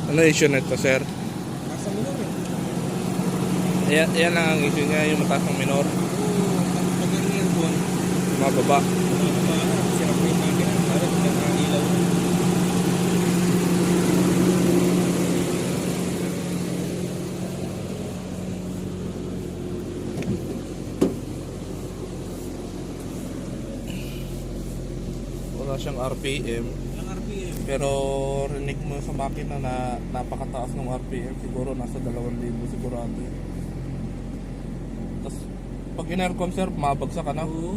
Ano issue nito, sir? Nasa minor eh. Yan lang ang issue niya, yung mataas ng minor. Oo, pag ang aircon, Mababa. sira po yung makina. Para pag nakailaw. Wala siyang RPM. Ang RPM. Pero rinig mo sa makina na napakataas ng RPM. Siguro nasa 2,000 sigurado. Tapos pag in-aircon, sir, mabagsak ka na. Oo.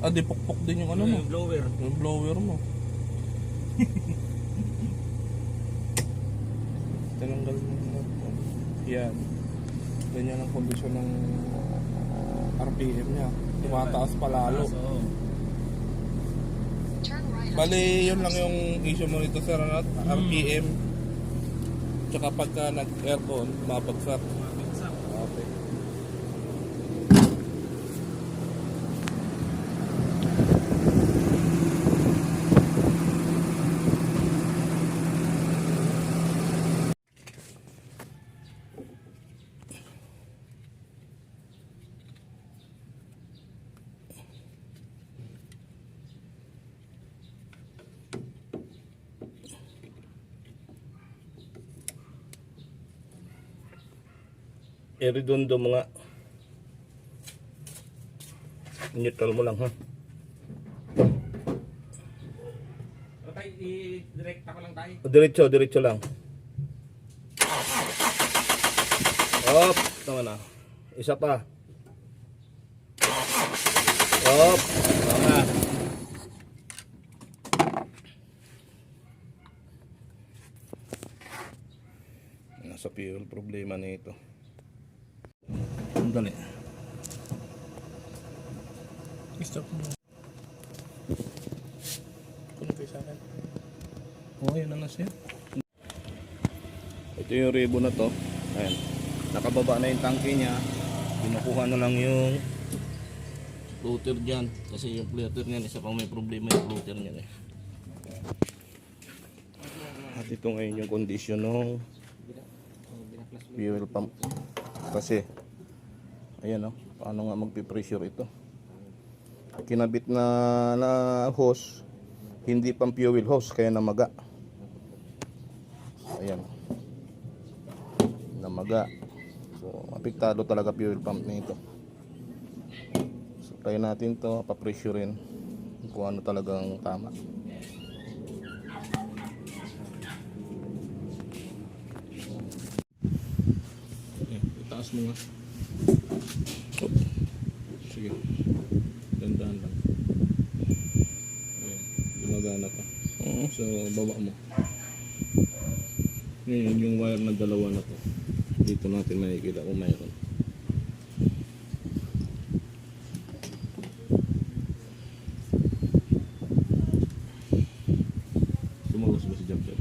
Ah, di pukpok din yung ano mo. Yung blower. Yung blower mo. Tinanggal mo yung aircon. Yan. Ganyan ang kondisyon ng RPM niya. Tumataas pa lalo. Oo. Bali, yun lang yung issue mo nito, sir, at RPM. Tsaka pagka nag-aircon, mabagsak. Mabagsak. Okay. I-redondo mo nga. Neutral mo lang, ha? Tay, i-direct ako lang tayo. Diretso lang. Op, tama na. Isa pa. Op, tama. Nasa fuel problema nito. Dali. Stop mo. Kunin kayo sa akin. Okay na siya. Ito yung ribbon na to. Ayan. Nakababa na yung tangke niya. Kinukuha na lang yung floater dyan. Kasi yung floater niyan, isa pang may problema yung floater niyan eh. At ito ngayon yung kondisyon ng fuel pump. Kasi ayan o, paano nga magpipressure ito. Kinabit na hose, hindi pang fuel hose, kaya namaga. Ayan, namaga. So apektado talaga fuel pump nito. So try natin to, papressurein kung ano talagang tama. Itaas mo nga. Oh. Sige. Dandahan lang. Ayan. Gumagana pa. So, baba mo. Ngayon, yung wire na dalawa na to. Dito natin makikita kung mayroon. Sumawas ba si Jumper?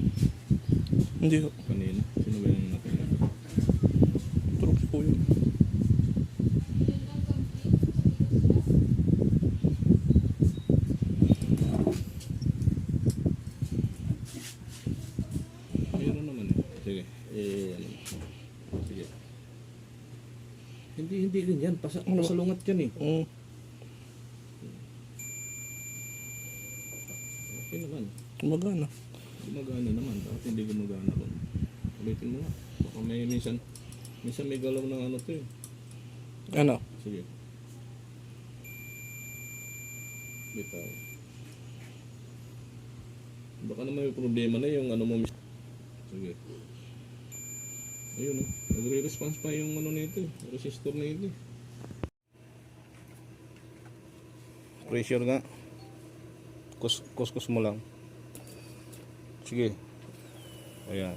Hindi ko. Kanina. Sino ba yung natin? Turok po yun. Sige. Hindi din yan. Pasalungat yan eh. Okay naman. Gumagana. Gumagana naman. Bakit hindi gumagana ron? Ulitin mo nga. Baka may minsan may galaw ng ano to eh. Ano? Sige. Bitaw. Baka naman may problema na yung ano mo. Sige. Ayun, nagre-response pa yung ano nito, resistor nito. Pressure nga. Kuskus mo lang. Sige. Ayan.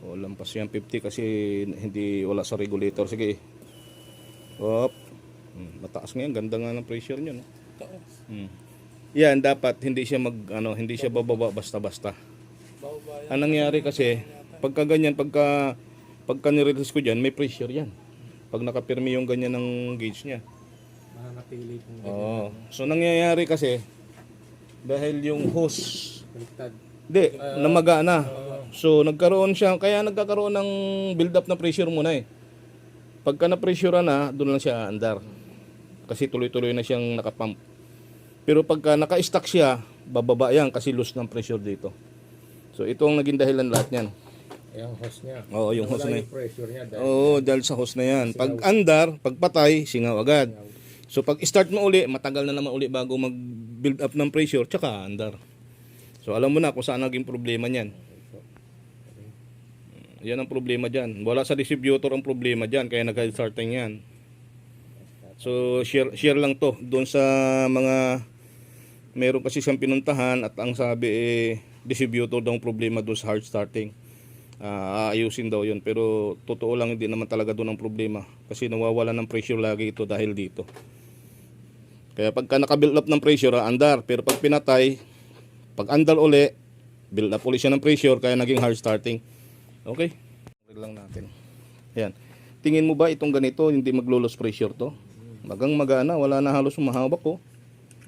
O, lampas yan 50 kasi wala sa regulator. Sige. Op. Mataas nga yan, ganda nga ng pressure niya, no? Yan, dapat hindi siya hindi siya bababa basta-basta. Ang nangyari kasi pagka ganyan, pagka nirelease ko dyan, may pressure yan. Pag nakapirmi yung ganyan ng gauge niya. Nananatili kung Oo. So nangyayari kasi dahil yung hose baliktad. hindi, namaga na. So nagkaroon siya, kaya nagkakaroon ng build up na pressure muna eh. Pagka na-pressure na, doon lang siya aandar. Kasi tuloy-tuloy na siyang nakapump. Pero pagka naka-stack siya, bababa yan kasi loose ng pressure dito. So ito ang naging dahilan lahat niyan. Yung hose niya. Oo, yung hose Wala na yung pressure niya dahil Oo, dahil sa hose na yan. Pag andar, pag patay, singaw agad. So pag start mo uli, matagal na naman uli bago mag-build up ng pressure, tsaka andar. So alam mo na kung saan naging problema niyan. Yan ang problema dyan. Wala sa distributor ang problema dyan, kaya nag-starting yan. So share lang to doon sa mga meron kasi siyang pinuntahan at ang sabi distributor daw ang problema doon sa hard starting. Aayusin daw yun, pero totoo lang hindi naman talaga doon ang problema kasi nawawala ng pressure lagi ito dahil dito. Kaya pagka naka-build up ng pressure, andar, pero pag pinatay, pag andar uli, build up uli siya ng pressure kaya naging hard starting. Okay? Lang natin. Ayan. Tingin mo ba itong ganito hindi maglo-lose pressure to? Magang magana, wala na halos humahawak ko.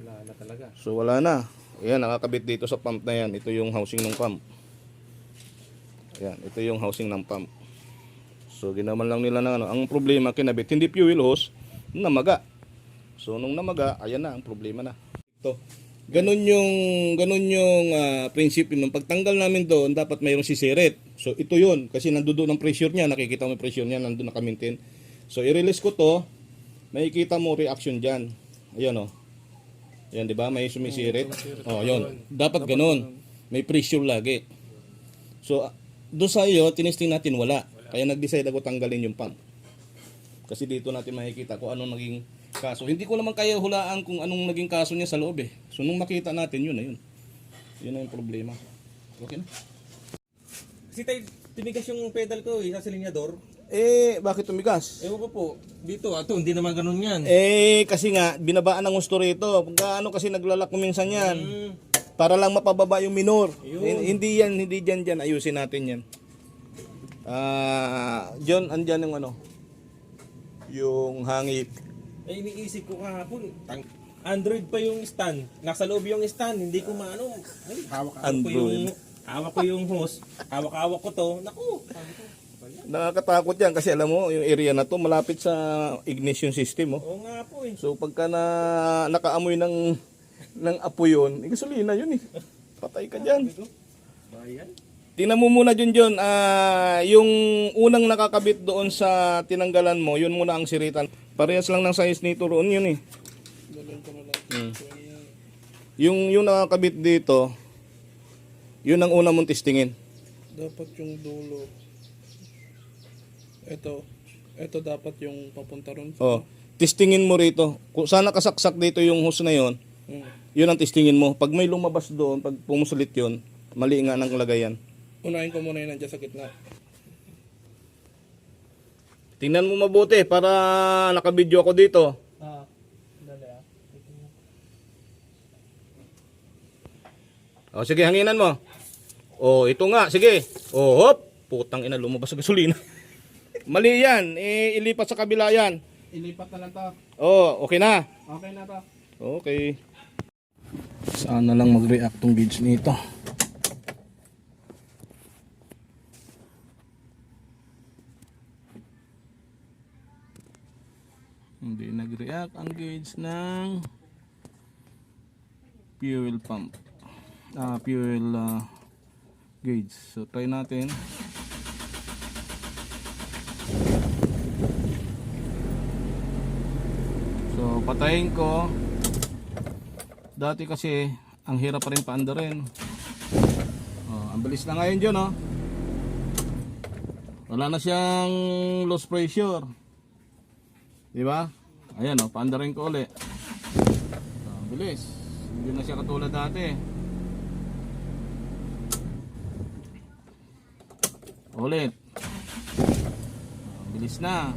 wala na talaga. So wala na. Ayan, nakakabit dito sa pump na yan. Ito yung housing ng pump. Ayan, ito yung housing ng pump. So ginaman lang nila ng ano. Ang problema kinabit, hindi fuel hose, namaga. So nung namaga, ayan na, ang problema na. Ito. Ganun yung prinsipyo ng pagtanggal namin doon, dapat mayroong sisirit. So ito yun, kasi nandoon ang pressure niya, nakikita mo yung pressure niya, nandoon naka-maintain. So i-release ko to, makikita mo reaction diyan. Ayan oh. Ayan, 'di ba? May sumisirit. Oh, 'yun. Dapat ganoon. May pressure lagi. So doon sa iyo, tinesting natin wala. Kaya nag-decide ako tanggalin yung pump. Kasi dito natin makikita kung anong naging kaso. Hindi ko naman kaya hulaan kung anong naging kaso niya sa loob eh. So nung makita natin yun na yun. Yun na yung problema. Okay na. Kasi tayo, tinigas yung pedal ko sa silinyador. Bakit tumigas? Ewan ko po, dito, hindi naman ganun yan. Kasi nga, binabaan ng gusto rito. Pagka kasi naglalak ko minsan yan. Para lang mapababa yung minor. Hindi dyan. Ayusin natin yan. John, andyan yung ano? Yung hangip. Iniisip ko kahapon, Android pa yung stand. Nasa loob yung stand, hindi ko maano. Hawak ko yung hose. Hawak ko to. Naku, sabi ko, Nakakatakot yan kasi alam mo, yung area na to malapit sa ignition system. Oh. oo nga po eh. So pagka nakaamoy ng apoy yun, gasolina yun eh. Patay ka dyan. Bayan. Tingnan mo muna John, yung unang nakakabit doon sa tinanggalan mo, yun muna ang siritan. Parehas lang ng size nito roon yun eh. Yung nakakabit dito, yun ang una mong testingin. Dapat yung dulo. Ito dapat yung papunta ron. Oh, testingin mo rito. Kung saan nakasaksak dito yung hose na yun, yun ang testingin mo. Pag may lumabas doon, pag pumusulit yun, mali nga ng lagayan. Unahin ko muna yun nandiyan sa gitna. Tingnan mo mabuti para nakabidyo ako dito. Dali O sige, hanginan mo. O ito nga, sige. O hop, putang ina, lumabas sa gasolina. Mali yan, ilipat sa kabila yan. Ilipat na lang to. O, okay na. Okay na to. Okay. Sana lang mag-react tong gauge nito. Hindi nag-react ang gauge ng fuel pump. Fuel gauge. So try natin. So patayin ko. Dati kasi ang hirap pa rin paandarin. Ang bilis na ngayon dyan, oh. Wala na siyang loss pressure. Di ba? Ayan, oh, paandarin ko ulit. Ang bilis. Hindi na siya katulad dati. Ulit. Ang bilis na.